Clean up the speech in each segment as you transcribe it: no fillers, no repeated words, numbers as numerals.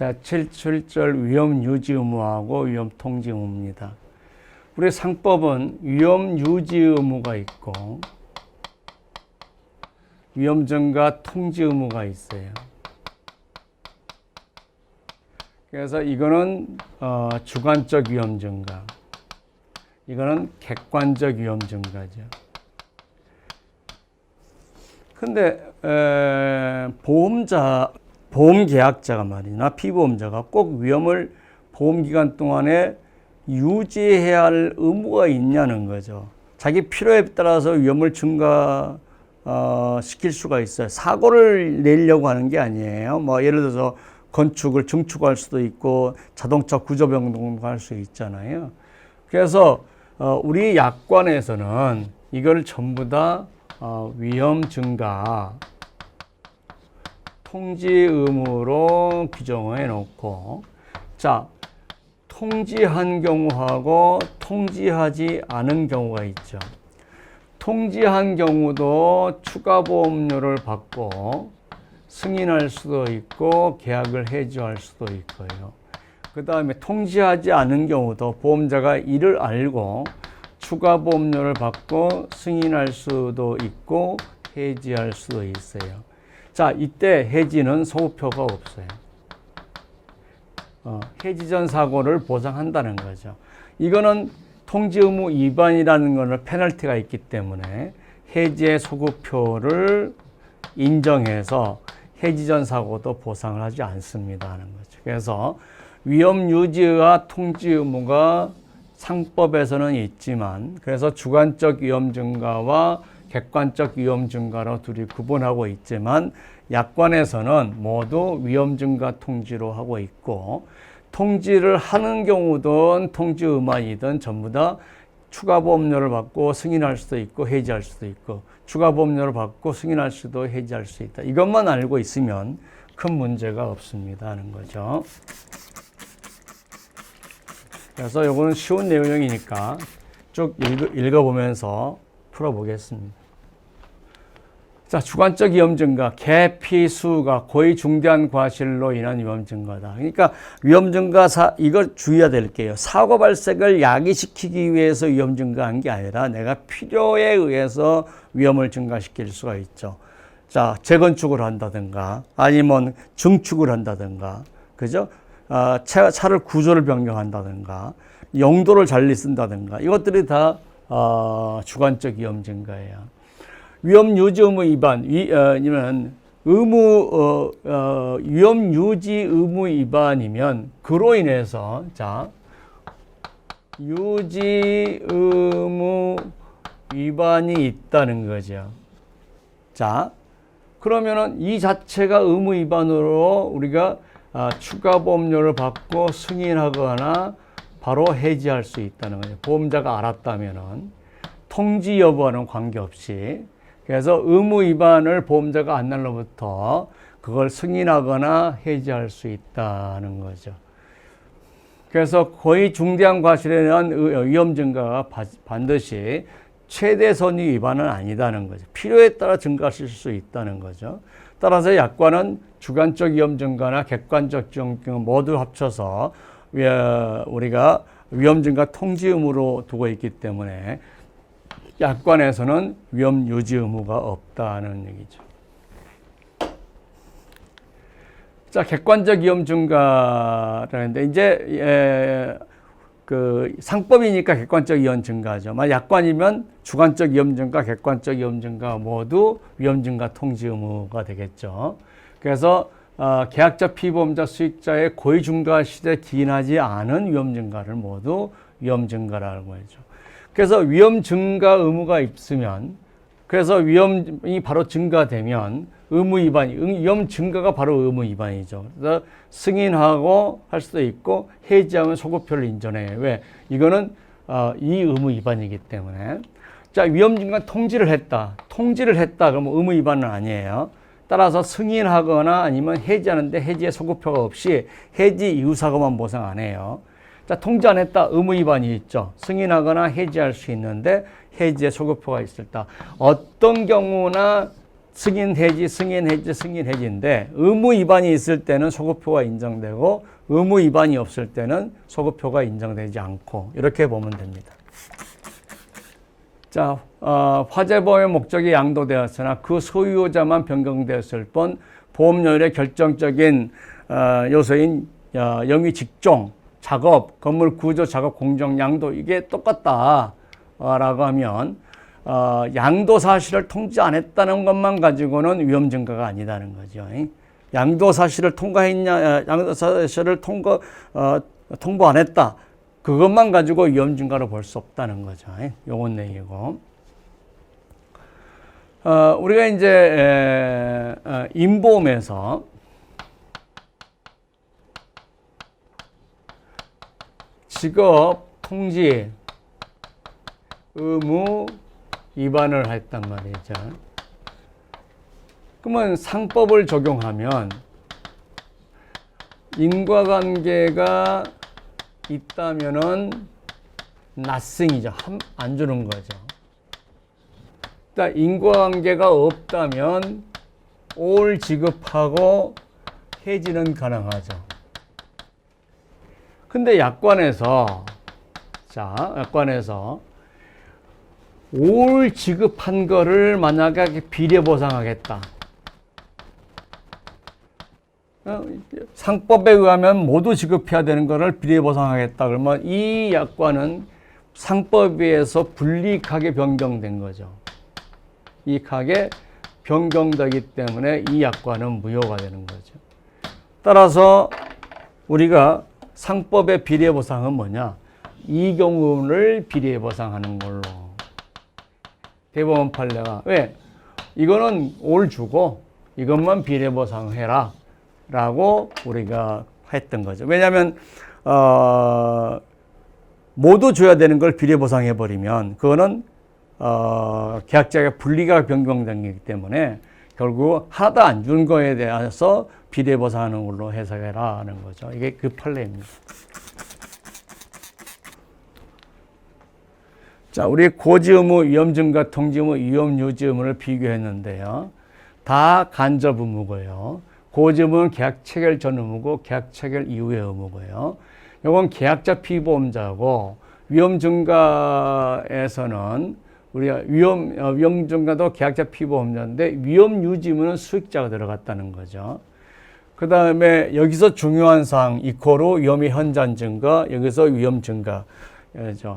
자, 7절 위험 유지 의무하고 위험 통지 의무입니다. 우리 상법은 위험 유지 의무가 있고 위험 증가 통지 의무가 있어요. 그래서 이거는 주관적 위험 증가, 이거는 객관적 위험 증가죠. 근데 보험계약자가 말이나 피보험자가 꼭 위험을 보험기간 동안에 유지해야 할 의무가 있냐는 거죠. 자기 필요에 따라서 위험을 시킬 수가 있어요. 사고를 내려고 하는 게 아니에요. 뭐 예를 들어서 건축을 증축할 수도 있고 자동차 구조변경도 할 수 있잖아요. 그래서 우리 약관에서는 이걸 전부 다 위험 증가 통지 의무로 규정해 놓고, 자, 통지한 경우하고 통지하지 않은 경우가 있죠. 통지한 경우도 추가 보험료를 받고 승인할 수도 있고 계약을 해지할 수도 있고요. 그 다음에 통지하지 않은 경우도 보험자가 이를 알고 추가 보험료를 받고 승인할 수도 있고 해지할 수도 있어요. 자, 이때 해지는 소급표가 없어요. 해지 전 사고를 보상한다는 거죠. 이거는 통지 의무 위반이라는 것은 페널티가 있기 때문에 해지의 소급표를 인정해서 해지 전 사고도 보상을 하지 않습니다 하는 거죠. 그래서 위험 유지와 통지 의무가 상법에서는 있지만, 그래서 주관적 위험 증가와 객관적 위험 증가로 둘이 구분하고 있지만, 약관에서는 모두 위험 증가 통지로 하고 있고, 통지를 하는 경우든 통지 의무이든 전부 다 추가 보험료를 받고 승인할 수도 있고 해지할 수도 있고, 추가 보험료를 받고 승인할 수도 해지할 수 있다. 이것만 알고 있으면 큰 문제가 없습니다 하는 거죠. 그래서 이거는 쉬운 내용이니까 쭉 읽어보면서 풀어보겠습니다. 자, 주관적 위험 증가, 개피수가 고의 중대한 과실로 인한 위험 증가다. 그러니까 위험 증가 이거 주의해야 될게요. 사고 발생을 야기시키기 위해서 위험 증가한 게 아니라 내가 필요에 의해서 위험을 증가시킬 수가 있죠. 자, 재건축을 한다든가 아니면 증축을 한다든가, 그죠? 차를 구조를 변경한다든가 용도를 잘리 쓴다든가, 이것들이 다 주관적 위험 증가예요. 위험 유지 의무 위반, 이면 위험 유지 의무 위반이면 그로 인해서, 자, 유지 의무 위반이 있다는 거죠. 자, 그러면은 이 자체가 의무 위반으로 우리가 추가 보험료를 받고 승인하거나 바로 해지할 수 있다는 거죠. 보험자가 알았다면은 통지 여부와는 관계없이. 그래서 의무 위반을 보험자가 안 날로부터 그걸 승인하거나 해지할 수 있다는 거죠. 그래서 거의 중대한 과실에 대한 위험 증가가 반드시 최대 선의 위반은 아니다는 거죠. 필요에 따라 증가하실 수 있다는 거죠. 따라서 약관은 주관적 위험 증가나 객관적 위험 증가 모두 합쳐서 우리가 위험 증가 통지 의무로 두고 있기 때문에 약관에서는 위험 유지 의무가 없다는 얘기죠. 자, 객관적 위험 증가라는데 이제 그 상법이니까 객관적 위험 증가죠. 약관이면 주관적 위험 증가, 객관적 위험 증가 모두 위험 증가 통지 의무가 되겠죠. 그래서 계약자, 피보험자, 수익자의 고의 중과 시대 기인하지 않은 위험 증가를 모두 위험 증가라고 하죠. 그래서 위험 증가 의무가 있으면, 그래서 위험이 바로 증가되면 의무 위반이, 위험 증가가 바로 의무 위반이죠. 그래서 승인하고 할 수도 있고 해지하면 소급표를 인정해요. 왜? 이거는 이 의무 위반이기 때문에. 자, 위험 증가 통지를 했다. 그러면 의무 위반은 아니에요. 따라서 승인하거나 아니면 해지하는데 해지의 소급표가 없이 해지 이후 사고만 보상 안 해요. 자, 통지 안 했다. 의무 위반이 있죠. 승인하거나 해지할 수 있는데 해지의 소급표가 있을 때 어떤 경우나 승인 해지, 승인 해지, 승인 해지인데 의무 위반이 있을 때는 소급표가 인정되고 의무 위반이 없을 때는 소급표가 인정되지 않고 이렇게 보면 됩니다. 자, 화재보험의 목적이 양도되었으나 그 소유자만 변경되었을 뿐 보험료율의 결정적인 요소인 영위 직종, 작업, 건물 구조, 작업, 공정, 양도 이게 똑같다라고 하면 양도 사실을 통지 안 했다는 것만 가지고는 위험 증가가 아니다는 거죠. 양도 사실을 통과했냐, 양도 사실을 통보 안 했다. 그것만 가지고 위험 증가로 볼 수 없다는 거죠. 요건 얘기고. 우리가 이제 임보험에서 직업 통지 의무 위반을 했단 말이죠. 그러면 상법을 적용하면 인과관계가 있다면은 nothing이죠. 안 주는 거죠. 일단 인과관계가 없다면 all 지급하고 해지는 가능하죠. 근데 약관에서 all 지급한 거를 만약에 비례보상하겠다. 상법에 의하면 모두 지급해야 되는 거를 비례보상하겠다. 그러면 이 약관은 상법에 의해서 불이익하게 변경된 거죠. 이익하게 변경되기 때문에 이 약관은 무효가 되는 거죠. 따라서 우리가 상법의 비례보상은 뭐냐? 이 경우를 비례보상하는 걸로. 대법원 판례가 왜? 이거는 올 주고 이것만 비례보상해라 라고 우리가 했던 거죠. 왜냐하면 모두 줘야 되는 걸 비례보상해 버리면 그거는 계약자가 분리가 변경되기 때문에 결국 하나도 안 준 거에 대해서 비례보상하는 걸로 해석해라 하는 거죠. 이게 그 판례입니다. 자, 우리 고지의무, 위험증가, 통지의무, 위험유지의무를 비교했는데요. 다 간접 의무고요. 고지의무는 계약 체결 전 의무고 계약 체결 이후의 의무고요. 이건 계약자 피보험자고 위험증가에서는 우리가 위험증가도 계약자 피보험자인데 위험유지의무는 수익자가 들어갔다는 거죠. 그 다음에 여기서 중요한 사항 이코로 위험의 현장 증가, 여기서 위험 증가.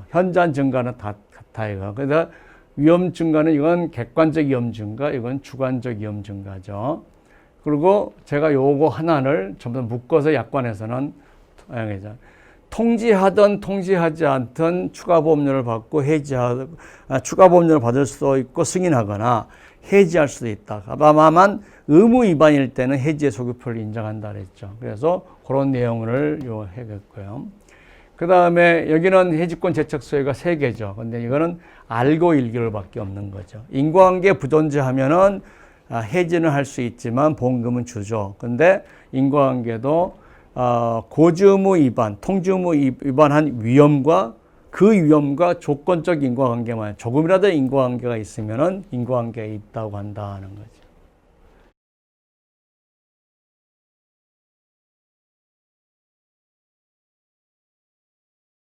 현장 증가는 다 같아요. 그래서 위험 증가는 이건 객관적 위험 증가, 이건 주관적 위험 증가죠. 그리고 제가 요거 하나를 전부 다 묶어서 약관에서는 통지하든 통지하지 않든 추가 보험료를 받고 추가 보험료를 받을 수도 있고 승인하거나 해지할 수도 있다. 다만 의무 위반일 때는 해지의 소급표를 인정한다 그랬죠. 그래서 그런 내용을 해겠고요. 그 다음에 여기는 해지권 제척 소유가 3개죠. 근데 이거는 알고 1개월밖에 없는 거죠. 인과관계 부존재하면은 해지는 할 수 있지만 보험금은 주죠. 근데 인과관계도 고지의무 위반, 통지의무 위반한 위험과 그 위험과 조건적 인과관계만 조금이라도 인과관계가 있으면은 인과관계가 있다고 한다는 거죠.